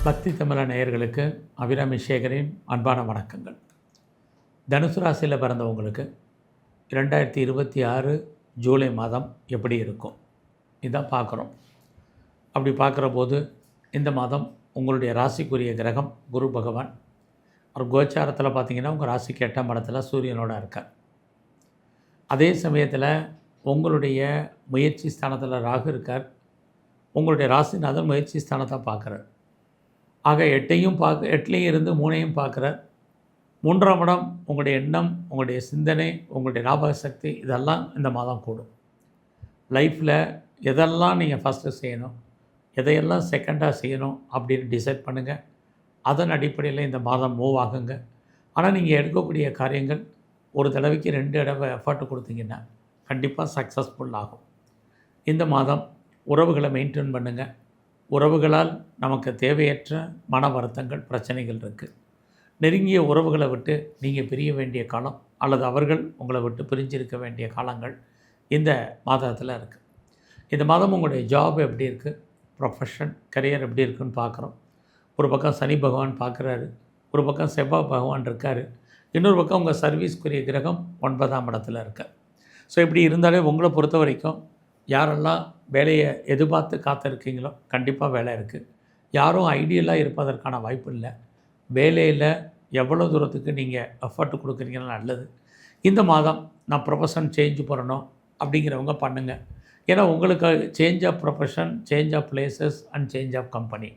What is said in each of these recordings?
பக்தி தமிழ நேயர்களுக்கு அபிராமி சேகரின் அன்பான வணக்கங்கள். தனுசு ராசியில் பிறந்தவங்களுக்கு 2026 ஜூலை மாதம் எப்படி இருக்கும் இதான் பார்க்குறோம். அப்படி பார்க்குற போது இந்த மாதம் உங்களுடைய ராசிக்குரிய கிரகம் குரு பகவான் ஒரு கோச்சாரத்தில் பார்த்திங்கன்னா உங்கள் ராசிக்கு 8ஆம் இடத்துல சூரியனோட இருக்கார். அதே சமயத்தில் உங்களுடைய முயற்சி ஸ்தானத்தில் ராகு இருக்கார். உங்களுடைய ராசிநாதன் முயற்சி ஸ்தானத்தை பார்க்குறார். ஆக 8லையும் இருந்து 3ஐயும் பார்க்குறார். 3ஆம் இடம் உங்களுடைய எண்ணம், உங்களுடைய சிந்தனை, உங்களுடைய ஞாபக சக்தி இதெல்லாம் இந்த மாதம் கூடும். லைஃப்பில் எதெல்லாம் நீங்கள் ஃபஸ்ட்டு செய்யணும், எதையெல்லாம் செகண்டாக செய்யணும் அப்படின்னு டிசைட் பண்ணுங்கள். அதன் அடிப்படையில் இந்த மாதம் மூவ் ஆகுங்க. ஆனால் நீங்கள் எடுக்கக்கூடிய காரியங்கள் ஒரு தடவைக்கு 2 தடவை எஃபர்ட் கொடுத்தீங்கன்னா கண்டிப்பாக சக்ஸஸ்ஃபுல் ஆகும். இந்த மாதம் உறவுகளை மெயின்டைன் பண்ணுங்கள். உறவுகளால் நமக்கு தேவையற்ற மன வருத்தங்கள், பிரச்சனைகள் இருக்குது. நெருங்கிய உறவுகளை விட்டு நீங்கள் பிரிய வேண்டிய காலம் அல்லது அவர்கள் உங்களை விட்டு பிரிஞ்சிருக்க வேண்டிய காலங்கள் இந்த மாதத்தில் இருக்குது. இந்த மாதம் உங்களுடைய ஜாப் எப்படி இருக்குது, ப்ரொஃபஷன், கரியர் எப்படி இருக்குன்னு பார்க்குறோம். ஒரு பக்கம் சனி பகவான் பார்க்குறாரு, ஒரு பக்கம் செவ்வாய் பகவான் இருக்கார், இன்னொரு பக்கம் உங்கள் சர்வீஸ்க்குரிய கிரகம் 9ஆம் இடத்துல இருக்கார். ஸோ இப்படி இருந்தாலே உங்களை பொறுத்த வரைக்கும் யாரெல்லாம் வேலையை எதிர்பார்த்து காத்திருக்கீங்களோ கண்டிப்பாக வேலை இருக்குது. யாரும் ஐடியலாக இருப்பதற்கான வாய்ப்பு இல்லை. வேலையில் எவ்வளோ தூரத்துக்கு நீங்கள் எஃபர்ட் கொடுக்குறீங்கன்னா நல்லது. இந்த மாதம் நான் ப்ரொஃபஷன் சேஞ்ச் பண்ணணும் அப்படிங்கிறவங்க பண்ணுங்கள். ஏன்னா உங்களுக்கு change of profession, change of places and change of company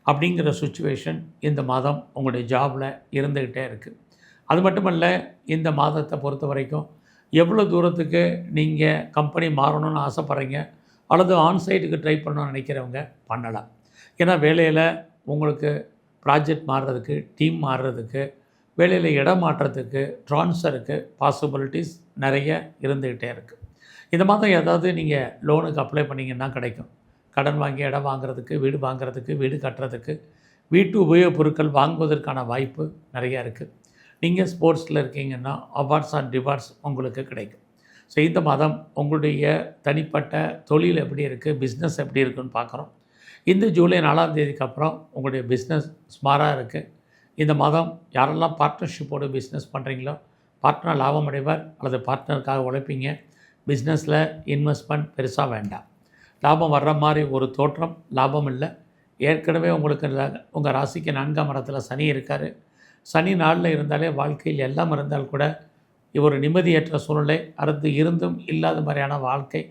அப்படிங்கிற சுச்சுவேஷன் இந்த மாதம் உங்களுடைய ஜாபில் இருந்துக்கிட்டே இருக்குது. அது மட்டுமல்ல, இந்த மாதத்தை பொறுத்த வரைக்கும் எவ்வளோ தூரத்துக்கு நீங்கள் கம்பெனி மாறணும்னு ஆசைப்பட்றீங்க அல்லது ஆன்சைட்டுக்கு ட்ரை பண்ணணும்னு நினைக்கிறவங்க பண்ணலாம். ஏன்னா வேலையில் உங்களுக்கு ப்ராஜெக்ட் மாறுறதுக்கு, டீம் மாறுறதுக்கு, வேலையில் இடம் மாற்றத்துக்கு, ட்ரான்ஸ்ஃபருக்கு பாசிபிலிட்டிஸ் நிறைய இருந்துக்கிட்டே இருக்குது. இந்த மாதம் ஏதாவது நீங்கள் லோனுக்கு அப்ளை பண்ணிங்கன்னா கிடைக்கும். கடன் வாங்கி இடம் வாங்குறதுக்கு, வீடு வாங்குறதுக்கு, வீடு கட்டுறதுக்கு, வீட்டு உபயோகப் பொருட்கள் வாங்குவதற்கான வாய்ப்பு நிறையா இருக்குது. நீங்கள் ஸ்போர்ட்ஸில் இருக்கீங்கன்னா அவார்ட்ஸ் அண்ட் ரிவார்ட்ஸ் உங்களுக்கு கிடைக்கும். ஸோ இந்த மாதம் உங்களுடைய தனிப்பட்ட தொழில் எப்படி இருக்குது, பிஸ்னஸ் எப்படி இருக்குன்னு பார்க்குறோம். இந்த ஜூலை 4ஆம் தேதிக்கு அப்புறம் உங்களுடைய பிஸ்னஸ் ஸ்மாராக இருக்குது. இந்த மாதம் யாரெல்லாம் பார்ட்னர்ஷிப்போடு பிஸ்னஸ் பண்ணுறீங்களோ பார்ட்னர் லாபம் அடைவார் அல்லது பார்ட்னருக்காக உழைப்பீங்க. பிஸ்னஸில் இன்வெஸ்ட்மெண்ட் பெருசாக வேண்டாம். லாபம் வர்ற மாதிரி ஒரு தோற்றம், லாபம் இல்லை. ஏற்கனவே உங்களுக்கு உங்கள் ராசிக்கு 4ஆம் இடத்துல சனி இருக்கார். சனி நாளில் இருந்தாலே வாழ்க்கையில் எல்லாம் இருந்தால் கூட ஒரு நிம்மதியற்ற சூழ்நிலை, அடுத்து இருந்தும் இல்லாத மாதிரியான வாழ்க்கை,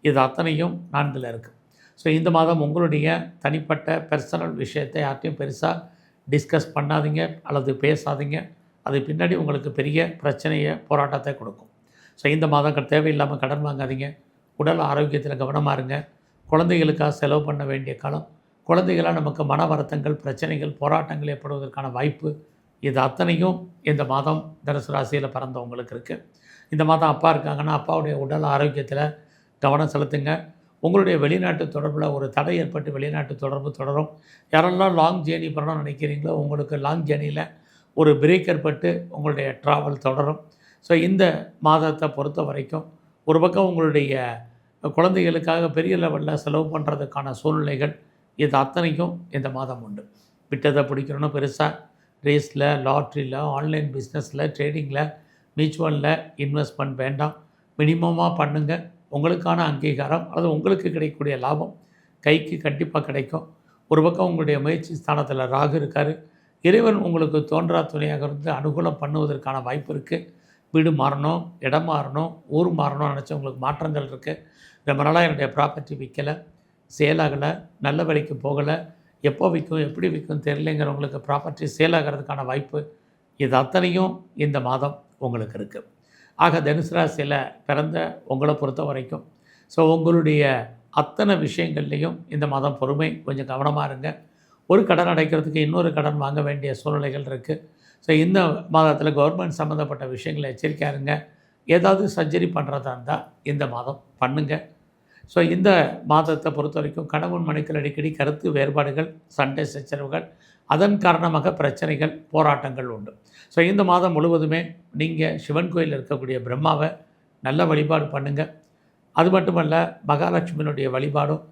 இது அத்தனையும் 4ல் இருக்குது. ஸோ இந்த மாதம் உங்களுடைய தனிப்பட்ட பர்சனல் விஷயத்தை யார்ட்டையும் பெருசாக டிஸ்கஸ் பண்ணாதீங்க அல்லது பேசாதீங்க. அது பின்னாடி உங்களுக்கு பெரிய பிரச்சனையை, போராட்டத்தை கொடுக்கும். ஸோ இந்த மாதம் தேவையில்லாமல் கடன் வாங்காதீங்க. உடல் ஆரோக்கியத்தில் கவனமாக இருங்க. குழந்தைகளுக்காக செலவு பண்ண வேண்டிய காலம். குழந்தைகளால் நமக்கு மன வருத்தங்கள், பிரச்சனைகள், போராட்டங்கள் ஏற்படுவதற்கான வாய்ப்பு, இது அத்தனையும் இந்த மாதம் தனுசு ராசியில் பிறந்தவங்களுக்கு இருக்குது. இந்த மாதம் அப்பா இருக்காங்கன்னா அப்பாவுடைய உடல் ஆரோக்கியத்தில் கவனம் செலுத்துங்க. உங்களுடைய வெளிநாட்டு தொடர்பில் ஒரு தடை ஏற்பட்டு வெளிநாட்டு தொடர்பு தொடரும். யாரெல்லாம் லாங் ஜேர்னி பண்ணணும்னு நினைக்கிறீங்களோ உங்களுக்கு லாங் ஜேர்னியில் ஒரு பிரேக் ஏற்பட்டு உங்களுடைய ட்ராவல் தொடரும். ஸோ இந்த மாதத்தை பொறுத்த வரைக்கும் ஒரு பக்கம் உங்களுடைய குழந்தைகளுக்காக பெரிய லெவலில் செலவு பண்ணுறதுக்கான சூழ்நிலைகள், இது அத்தனைக்கும் இந்த மாதம் உண்டு. விட்டதை பிடிக்கணும்னு பெருசாக ரேஸில், லாட்ரியில், ஆன்லைன் பிஸ்னஸில், ட்ரேடிங்கில், மியூச்சுவலில் இன்வெஸ்ட்மெண்ட் வேண்டாம். மினிமமாக பண்ணுங்கள். உங்களுக்கான அங்கீகாரம் அல்லது உங்களுக்கு கிடைக்கக்கூடிய லாபம் கைக்கு கண்டிப்பாக கிடைக்கும். ஒரு பக்கம் உங்களுடைய முயற்சி ஸ்தானத்தில் ராகு இருக்கார். இறைவன் உங்களுக்கு தோன்றா துணையாக இருந்து அனுகூலம் பண்ணுவதற்கான வாய்ப்பு இருக்குது. வீடு மாறணும், இடம் மாறணும், ஊர் மாறணும்னு நினச்சி உங்களுக்கு மாற்றங்கள் இருக்குது. ரொம்ப நாளாக என்னுடைய ப்ராப்பர்ட்டி விற்கலை, சேலாகலை, நல்ல விலைக்கு போகலை, எப்போ விற்கும், எப்படி விற்கும் தெரியலைங்கிறவங்களுக்கு ப்ராப்பர்ட்டி சேல் ஆகிறதுக்கான வாய்ப்பு, இது அத்தனையும் இந்த மாதம் உங்களுக்கு இருக்குது. ஆக தனுசு ராசியில் பிறந்த உங்களை பொறுத்த வரைக்கும் ஸோ உங்களுடைய அத்தனை விஷயங்கள்லேயும் இந்த மாதம் பொறுமை, கொஞ்சம் கவனமாக இருங்க. ஒரு கடன் அடைக்கிறதுக்கு இன்னொரு கடன் வாங்க வேண்டிய சூழ்நிலைகள் இருக்குது. ஸோ இந்த மாதத்தில் கவர்மெண்ட் சம்மந்தப்பட்ட விஷயங்களை எச்சரிக்கையாக இருங்க. ஏதாவது சர்ஜரி பண்ணுறதா இருந்தால் இந்த மாதம் பண்ணுங்கள். ஸோ இந்த மாதத்தை பொறுத்த வரைக்கும் கணவன் மனைவிக்குள் அடிக்கடி கருத்து வேறுபாடுகள், சண்டை சச்சரவுகள், அதன் காரணமாக பிரச்சனைகள், போராட்டங்கள் உண்டு. ஸோ இந்த மாதம் முழுவதுமே நீங்கள் சிவன் கோயிலில் இருக்கக்கூடிய பிரம்மாவை நல்ல வழிபாடு பண்ணுங்கள். அது மட்டுமல்ல, மகாலட்சுமியினுடைய வழிபாடும்,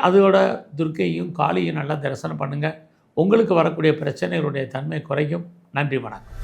அதோட துர்க்கையும் காளியும் நல்லா தரிசனம் பண்ணுங்கள். உங்களுக்கு வரக்கூடிய பிரச்சனைகளுடைய தன்மை குறையும். நன்றி, வணக்கம்.